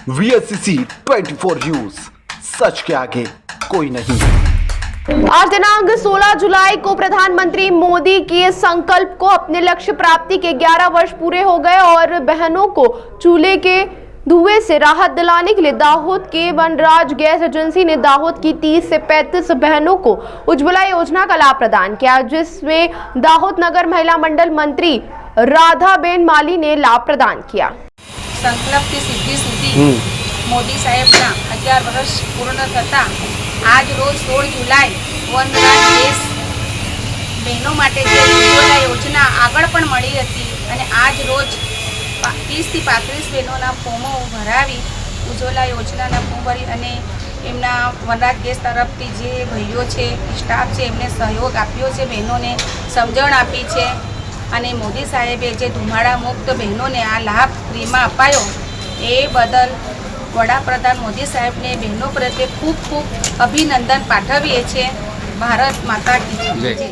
VSCC 24 news, सच के आगे कोई नहीं। आज दिनांक 16 जुलाई को प्रधानमंत्री मोदी के संकल्प को अपने लक्ष्य प्राप्ति के 11 वर्ष पूरे हो गए और बहनों को चूल्हे के धुएं से राहत दिलाने के लिए दाहोद के वनराज गैस एजेंसी ने दाहोद की 30 से 35 बहनों को उज्ज्वला योजना का लाभ प्रदान किया, जिसमें दाहोद नगर महिला मंडल मंत्री राधाबेन माली ने लाभ प्रदान किया। संकल्प की सिद्धि સુધી મોદી સાહેબના 11 વર્ષ પૂર્ણ થતા આજ રોજ 16 જુલાઈ વનરાજ ગેસ બહેનો માટે જે ઉજ્જવલા યોજના આગળ પણ મળી હતી અને આજ રોજ 30 થી 35 બહેનોના ફોર્મો ભરાવી ઉજ્જવલા યોજનાના ફોર્મ ભરી અને એમના વનરાજ ગેસ તરફથી જે ભાઈઓ છે સ્ટાફ છે એમને સહયોગ આપ્યો છે, બહેનોને સમજણ આપી છે અને મોદી સાહેબે જે ધુમાડા મુક્ત બહેનોને આ લાભ ફ્રીમાં અપાયો એ બદલ વડાપ્રધાન મોદી સાહેબને બહેનો પ્રત્યે ખૂબ ખૂબ અભિનંદન પાઠવીએ છીએ। ભારત માતા કી જય।